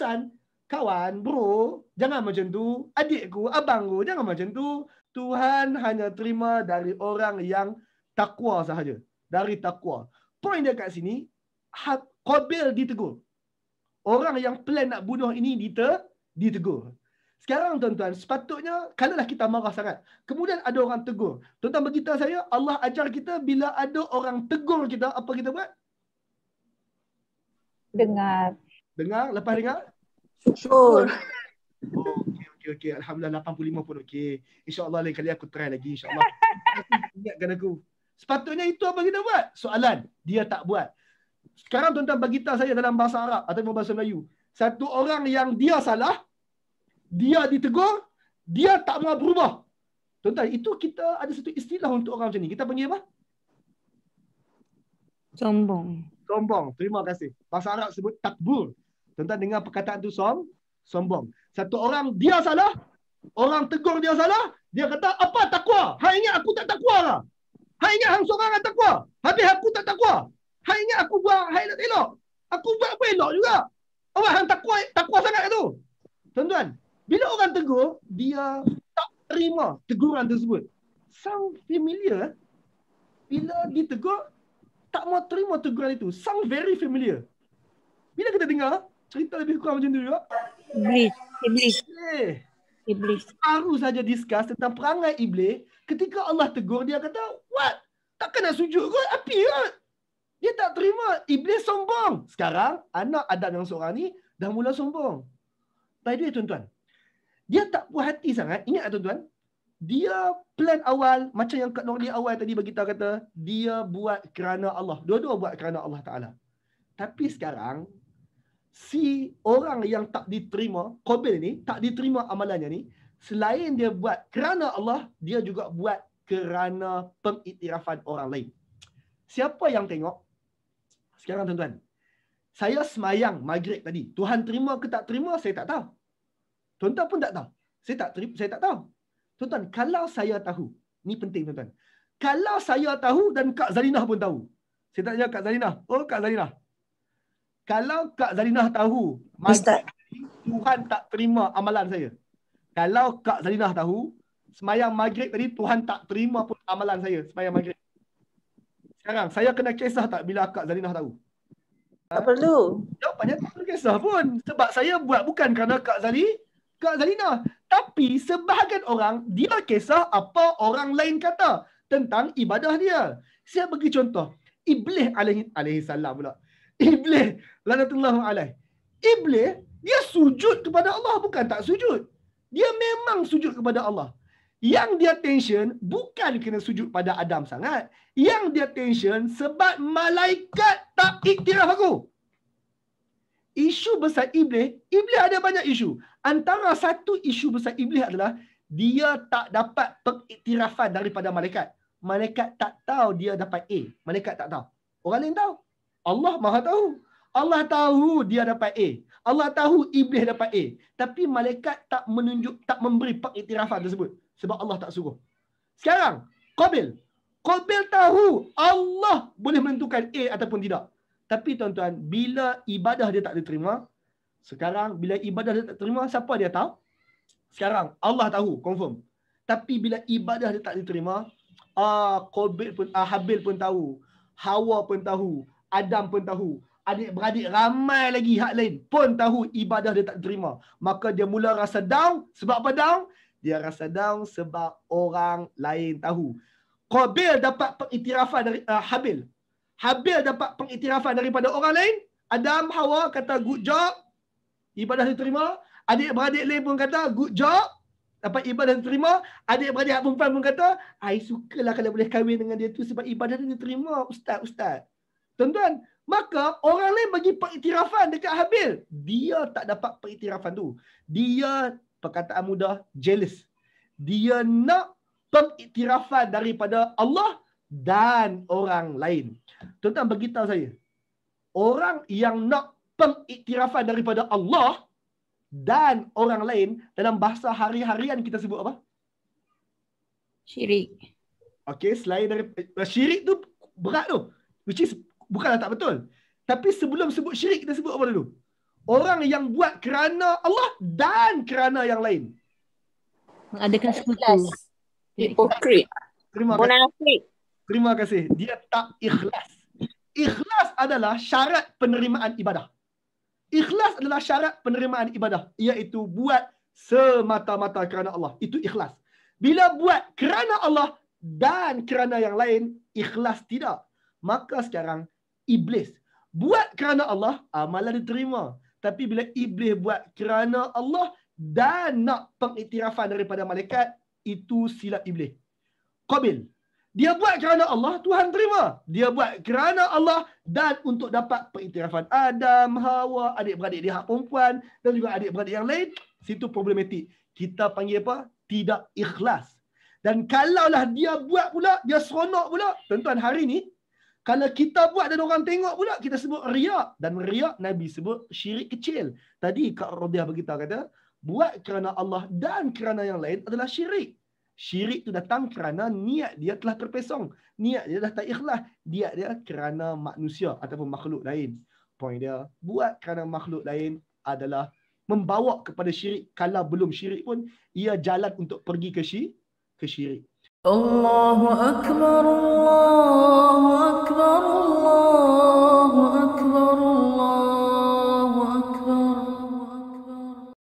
tulisan, kawan, bro, jangan macam tu. Adikku, abangku, jangan macam tu. Tuhan hanya terima dari orang yang takwa sahaja. Dari takwa. Poin dia kat sini, Qabil ditegur. Orang yang plan nak bunuh ini ditegur. Sekarang tuan-tuan, sepatutnya kalaulah kita marah sangat, kemudian ada orang tegur. Tuan-tuan beritahu saya, Allah ajar kita bila ada orang tegur kita, apa kita buat? Dengar. Dengar, lepas dengar? Syukur. Oh, okey. Alhamdulillah 85 pun okey. InsyaAllah lain kali aku try lagi. InsyaAllah. Ingatkan aku. Sepatutnya itu apa kita buat? Soalan. Dia tak buat. Sekarang tuan-tuan bagi tahu saya dalam bahasa Arab atau bahasa Melayu. Satu orang yang dia salah, dia ditegur, dia tak mau berubah. Tuan-tuan, itu kita ada satu istilah untuk orang macam ni. Kita panggil apa? Sombong. Sombong. Terima kasih. Bahasa Arab sebut takbur. Tuan-tuan dengar perkataan tu sombong. Satu orang dia salah, orang tegur dia salah, dia kata, apa takwa? Hang ingat aku tak takwa lah? Hang ingat hang seorang yang takwa? Habis aku tak takwa? Hang ingat aku buat hang elok? Aku buat apa elok juga? Awak hang takwa sangat tu. Tuan-tuan, bila orang tegur, dia tak terima teguran tersebut. Sound familiar? Bila ditegur, tak mau terima teguran itu. Sound very familiar. Bila kita dengar, cerita lebih kurang macam tu juga. Iblis. Baru saja discuss tentang perangai iblis. Ketika Allah tegur, dia kata, what? Takkan nak sujud kot? Api kot? Dia tak terima. Iblis sombong. Sekarang, anak Adam yang seorang ni dah mula sombong. By the way, tuan-tuan, dia tak puas hati sangat. Ingat tuan-tuan, dia plan awal, macam yang Kak Norli awal tadi bagi tahu kata, dia buat kerana Allah. Dua-dua buat kerana Allah Ta'ala. Tapi sekarang, si orang yang tak diterima, Qabil ni, tak diterima amalannya ni, selain dia buat kerana Allah, dia juga buat kerana pengiktirafan orang lain. Siapa yang tengok? Sekarang tuan-tuan, saya semayang maghrib tadi. Tuhan terima ke tak terima, saya tak tahu. Tuan-tuan pun tak tahu. Saya tak tahu. Tuan-tuan, kalau saya tahu, ni penting tuan-tuan. Kalau saya tahu dan Kak Zalinah pun tahu. Saya tanya Kak Zalinah. Oh Kak Zalinah. Kalau Kak Zalinah tahu, Ustaz, Tuhan tak terima amalan saya. Kalau Kak Zalinah tahu, semayang maghrib tadi Tuhan tak terima pun amalan saya semayang maghrib. Sekarang, saya kena kisah tak bila Kak Zalinah tahu? tak perlu. Jawapannya tak perlu kisah pun. Sebab saya buat bukan kerana Kak Zalinah. Tapi sebahagian orang, dia kisah apa orang lain kata tentang ibadah dia. Saya bagi contoh. Iblis alaihi salam pula. Iblis, lanatullahu alaih. Iblis, dia sujud kepada Allah, bukan tak sujud. Dia memang sujud kepada Allah. Yang dia tension, bukan kena sujud pada Adam sangat. Yang dia tension, sebab malaikat tak iktiraf aku. Isu besar Iblis ada banyak isu. Antara satu isu besar Iblis adalah, dia tak dapat pengiktirafan daripada malaikat. Malaikat tak tahu dia dapat A. Malaikat tak tahu. Orang lain tahu. Allah maha tahu. Allah tahu dia dapat A. Allah tahu Iblis dapat A. Tapi malaikat tak memberi pengiktirafan tersebut. Sebab Allah tak suruh. Sekarang, Qabil tahu Allah boleh menentukan A ataupun tidak. Tapi tuan-tuan, bila ibadah dia tak diterima, sekarang bila ibadah dia tak diterima, siapa dia tahu? Sekarang, Allah tahu, confirm. Tapi bila ibadah dia tak diterima, Habil pun tahu. Hawa pun tahu. Adam pun tahu. Adik-beradik ramai lagi hak lain pun tahu ibadah dia tak terima. Maka dia mula rasa down. Sebab apa down? Dia rasa down sebab orang lain tahu. Qabil dapat pengiktirafan dari Habil. Habil dapat pengiktirafan daripada orang lain. Adam, Hawa kata good job. Ibadah diterima. Adik-beradik lain pun kata good job. Dapat ibadah diterima. Adik-beradik perempuan pun kata, I sukalah kalau boleh kahwin dengan dia tu sebab ibadah dia diterima, Ustaz. Tuan-tuan, maka orang lain bagi pengiktirafan dekat Habil. Dia tak dapat pengiktirafan tu. Dia, perkataan mudah, jealous. Dia nak pengiktirafan daripada Allah dan orang lain. Tuan-tuan, beritahu saya. Orang yang nak pengiktirafan daripada Allah dan orang lain, dalam bahasa hari-harian kita sebut apa? Syirik. Okey, selain dari syirik tu berat tu. Which is bukanlah tak betul. Tapi sebelum sebut syirik, kita sebut apa dulu? Orang yang buat kerana Allah dan kerana yang lain. Mengadakan sekutu. Ikhlas. Hipokrit. Terima kasih. Munafik. Terima kasih. Dia tak ikhlas. Ikhlas adalah syarat penerimaan ibadah. Ikhlas adalah syarat penerimaan ibadah. Iaitu buat semata-mata kerana Allah. Itu ikhlas. Bila buat kerana Allah dan kerana yang lain, ikhlas tidak. Maka sekarang, iblis. Buat kerana Allah, amalan diterima. Tapi bila iblis buat kerana Allah dan nak pengiktirafan daripada malaikat, itu silap iblis. Qabil. Dia buat kerana Allah, Tuhan terima. Dia buat kerana Allah dan untuk dapat pengiktirafan Adam, Hawa, adik-beradik dia hak perempuan dan juga adik-beradik yang lain, situ problematik. Kita panggil apa? Tidak ikhlas. Dan kalaulah dia buat pula, dia seronok pula. Tuan-tuan, hari ni, kalau kita buat dan orang tengok pula, kita sebut riak. Dan riak, Nabi sebut syirik kecil. Tadi Kak Rodiah beritahu kata, buat kerana Allah dan kerana yang lain adalah syirik. Syirik itu datang kerana niat dia telah terpesong. Niat dia dah tak ikhlas. Niat dia kerana manusia ataupun makhluk lain. Poin dia, buat kerana makhluk lain adalah membawa kepada syirik. Kalau belum syirik pun, ia jalan untuk pergi ke syirik. Allahu Akbar, Allah.